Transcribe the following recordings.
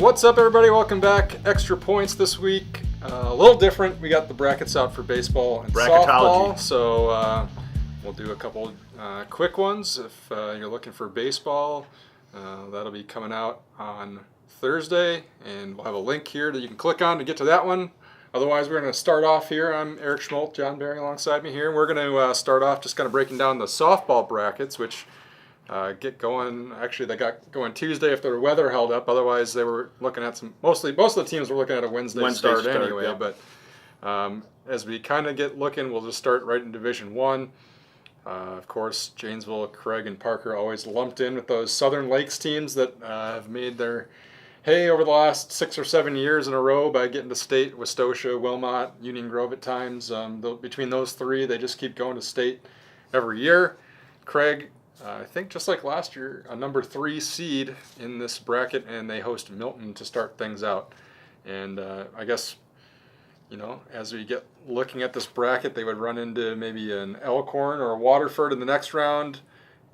What's up, everybody? Welcome back. Extra Points this week. A little different. We got the brackets out for baseball and softball, so we'll do a couple quick ones. If you're looking for baseball, that'll be coming out on Thursday, and we'll have a link here that you can click on to get to that one. Otherwise, we're going to start off here. I'm Eric Schmoldt, John Barry alongside me here. We're going to start off just kind of breaking down the softball brackets, which get going. Actually, they got going Tuesday if the weather held up. Otherwise, they were looking at most of the teams were looking at a Wednesday start anyway. Yeah. But as we kind of get looking, we'll just start right in Division One. Of course, Janesville, Craig, and Parker always lumped in with those Southern Lakes teams that have made their hay over the last 6 or 7 years in a row by getting to state. Westosha, Wilmot, Union Grove at times. Between those three, they just keep going to state every year. Craig, I think just like last year, a number 3 seed in this bracket, and they host Milton to start things out. And I guess, as we get looking at this bracket, they would run into maybe an Elkhorn or a Waterford in the next round.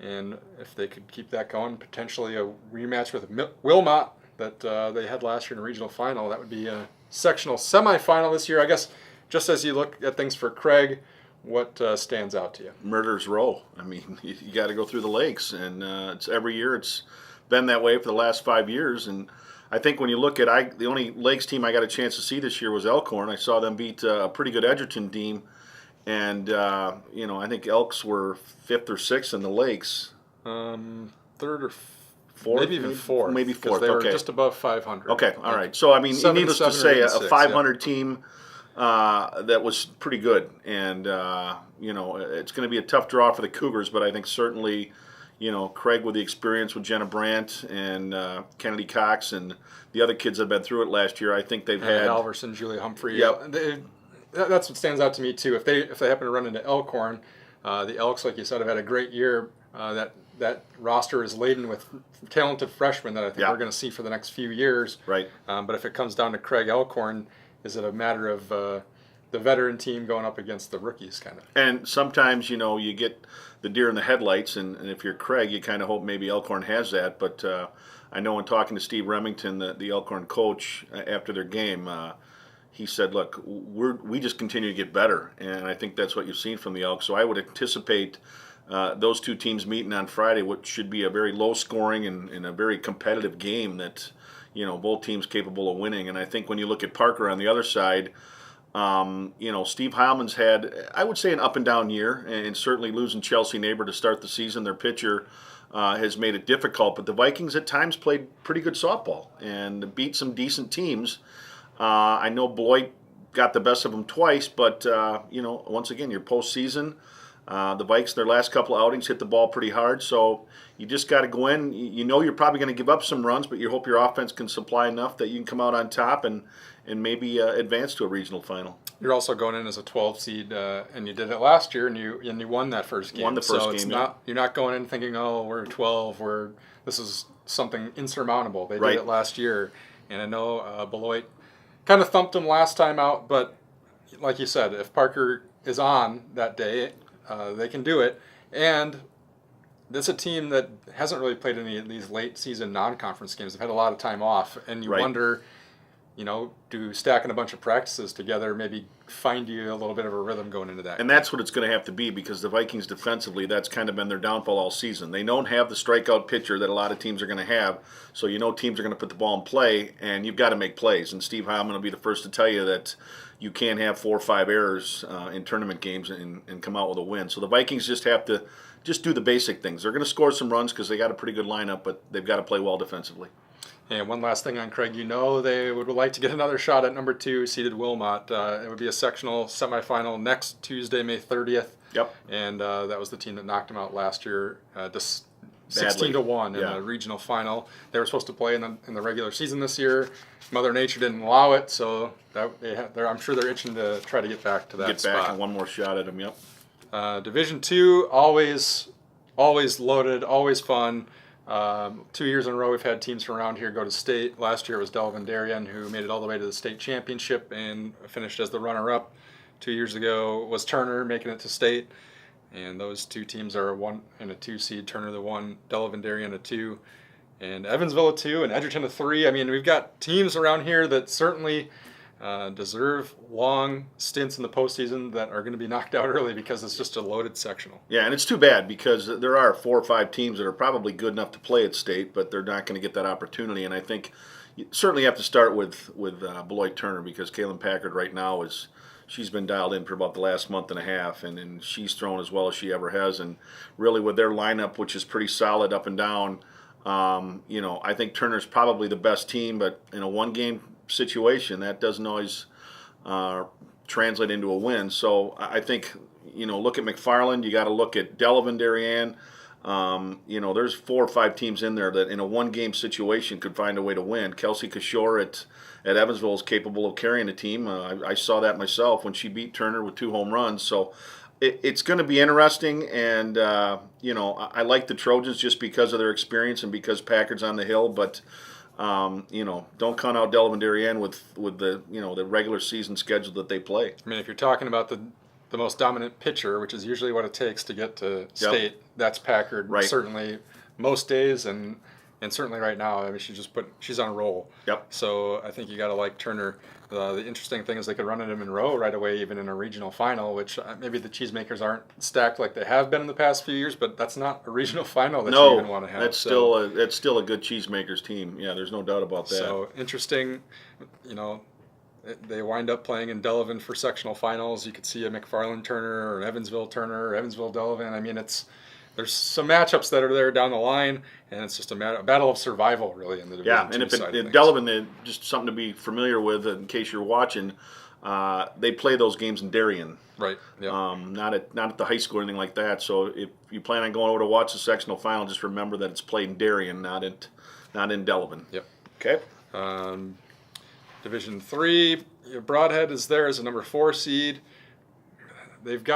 And if they could keep that going, potentially a rematch with Wilmot that they had last year in a regional final. That would be a sectional semifinal this year. I guess just as you look at things for Craig, what stands out to you? Murder's Row. I mean, you got to go through the lakes, and it's every year. It's been that way for the last 5 years. And I think when you look at the only Lakes team I got a chance to see this year was Elkhorn. I saw them beat a pretty good Edgerton team, and I think Elks were 5th or 6th in the Lakes. 3rd or 4th, maybe even 4th. Maybe 4th. They were just above 500. Okay, all right. So I mean, needless to say, a 500 team. That was pretty good, and it's going to be a tough draw for the Cougars, but I think certainly, Craig with the experience with Jenna Brandt and Kennedy Cox and the other kids that have been through it last year, I think they've had Alverson, Julia Humphrey. Yep. That's what stands out to me too. If they happen to run into Elkhorn, the Elks, like you said, have had a great year. That roster is laden with talented freshmen that I think we're going to see for the next few years. Right. But if it comes down to Craig Elkhorn, is it a matter of the veteran team going up against the rookies, kind of? And sometimes, you get the deer in the headlights, and if you're Craig, you kind of hope maybe Elkhorn has that. But I know in talking to Steve Remington, the Elkhorn coach, after their game, he said, look, we just continue to get better, and I think that's what you've seen from the Elks. So I would anticipate those two teams meeting on Friday, which should be a very low-scoring and a very competitive game that both teams capable of winning. And I think when you look at Parker on the other side, Steve Heilman's had, I would say, an up and down year, and certainly losing Chelsea Neighbor to start the season, their pitcher, has made it difficult. But the Vikings at times played pretty good softball and beat some decent teams. I know Beloit got the best of them twice, but, once again, your postseason, the Vikes, their last couple of outings, hit the ball pretty hard, so you just got to go in. You're probably going to give up some runs, but you hope your offense can supply enough that you can come out on top and maybe advance to a regional final. You're also going in as a 12 seed, and you did it last year, and you won that first game. Won the first game. You're not going in thinking, oh, we're 12, this is something insurmountable. They right. did it last year, and I know Beloit kind of thumped them last time out, but like you said, if Parker is on that day, they can do it. And that's a team that hasn't really played any of these late season non-conference games. They've had a lot of time off, and you wonder, do stacking a bunch of practices together maybe find you a little bit of a rhythm going into that. And that's what it's going to have to be, because the Vikings defensively, that's kind of been their downfall all season. They don't have the strikeout pitcher that a lot of teams are going to have, so teams are going to put the ball in play, and you've got to make plays. And Steve Heilman will be the first to tell you that you can't have 4 or 5 errors in tournament games and come out with a win. So the Vikings just have to do the basic things. They're going to score some runs because they got a pretty good lineup, but they've got to play well defensively. And one last thing on Craig, they would like to get another shot at number 2 seeded Wilmot. It would be a sectional semifinal next Tuesday, May 30th. Yep. And that was the team that knocked them out last year, 16-1 in the regional final. They were supposed to play in the regular season this year. Mother Nature didn't allow it, so I'm sure they're itching to try to get back to that spot. Get back and one more shot at them. Yep. Division 2, always loaded, always fun. 2 years in a row we've had teams from around here go to state. Last year it was Delvin-Darien, who made it all the way to the state championship and finished as the runner-up. 2 years ago was Turner making it to state. And those two teams are a 1 and a 2 seed. Turner the 1, Delvin-Darien a 2. and Evansville a 2, and Edgerton a 3. I mean, we've got teams around here that certainly deserve long stints in the postseason that are going to be knocked out early because it's just a loaded sectional. Yeah, and it's too bad because there are 4 or 5 teams that are probably good enough to play at state, but they're not going to get that opportunity. And I think you certainly have to start with Beloit Turner, because Kaylin Packard right now she's been dialed in for about the last month and a half, and she's thrown as well as she ever has. And really with their lineup, which is pretty solid up and down, I think Turner's probably the best team, but in a one-game situation, that doesn't always translate into a win. So I think, look at McFarland, you got to look at Delavan, Darien. There's 4 or 5 teams in there that in a one-game situation could find a way to win. Kelsey Kishore at Evansville is capable of carrying a team. I saw that myself when she beat Turner with 2 home runs. So it's going to be interesting, and I like the Trojans just because of their experience and because Packard's on the hill, but don't count out Delavan Darien with the regular season schedule that they play. I mean, if you're talking about the most dominant pitcher, which is usually what it takes to get to state, that's Packard. Right. Certainly most days, and certainly right now. I mean, she's on a roll. Yep. So I think you got to like Turner. The interesting thing is they could run into Monroe right away, even in a regional final, which maybe the Cheesemakers aren't stacked like they have been in the past few years, but that's not a regional final that you even want to have. That's still a good Cheesemakers team. Yeah, there's no doubt about that. So interesting, they wind up playing in Delavan for sectional finals. You could see a McFarland Turner or an Evansville Turner or Evansville Delavan. I mean, there's some matchups that are there down the line, and it's just a battle of survival, really, in the Division and II side if of Delavan, just something to be familiar with in case you're watching, they play those games in Darien. Right. Yeah. Not at the high school or anything like that. So if you plan on going over to watch the sectional final, just remember that it's played in Darien, not in Delavan. Yep. Okay. Division III, Broadhead is there as a number 4 seed. They've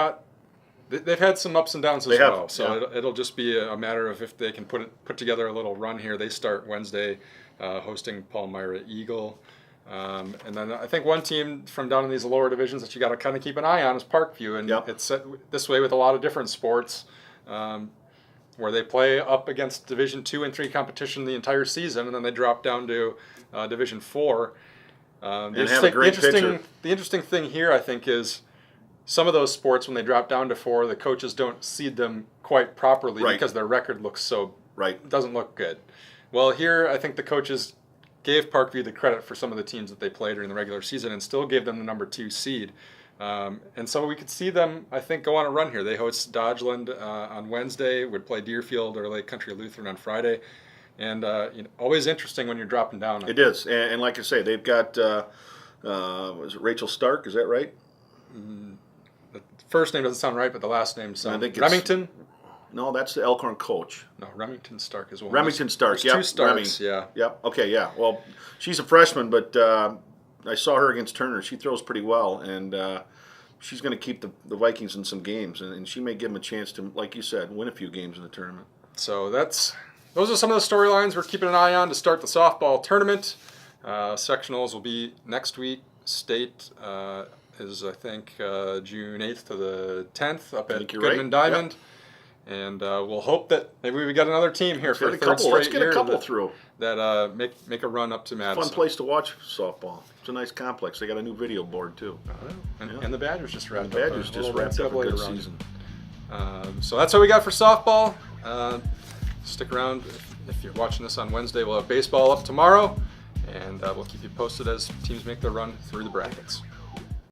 had some ups and downs as well, so it'll just be a matter of if they can put together a little run here. They start Wednesday hosting Palmyra Eagle. And then I think one team from down in these lower divisions that you got to kind of keep an eye on is Parkview, and it's set this way with a lot of different sports where they play up against Division II and III competition the entire season, and then they drop down to Division IV. And have a great pitcher. The interesting thing here, I think, is some of those sports, when they drop down to 4, the coaches don't seed them quite properly because their record looks doesn't look good. Well, here I think the coaches gave Parkview the credit for some of the teams that they played during the regular season and still gave them the number 2 seed. And so we could see them, I think, go on a run here. They host Dodgeland on Wednesday, would play Deerfield or Lake Country Lutheran on Friday. And always interesting when you're dropping down. It is, and like I say, they've got was it Rachel Stark? Is that right? The first name doesn't sound right, but the last name sounds. Remington. No, that's the Elkhorn coach. No, Remington Stark is one. Remington Stark. There's 2 Starks. Remy. Yep. Okay. Yeah. Well, she's a freshman, but I saw her against Turner. She throws pretty well, and she's going to keep the Vikings in some games, and she may give them a chance to, like you said, win a few games in the tournament. So those are some of the storylines we're keeping an eye on to start the softball tournament. Sectionals will be next week. State is, I think, June 8th to the 10th up at Goodman Diamond. Yep. And we'll hope that maybe we got another team here for a third straight year. Let's get a couple through. That make a run up to Madison. Fun place to watch softball. It's a nice complex. They got a new video board, too. And the Badgers just wrapped up. The Badgers just wrapped up a good season. So that's what we got for softball. Stick around. If you're watching this on Wednesday, we'll have baseball up tomorrow, and we'll keep you posted as teams make their run through the brackets.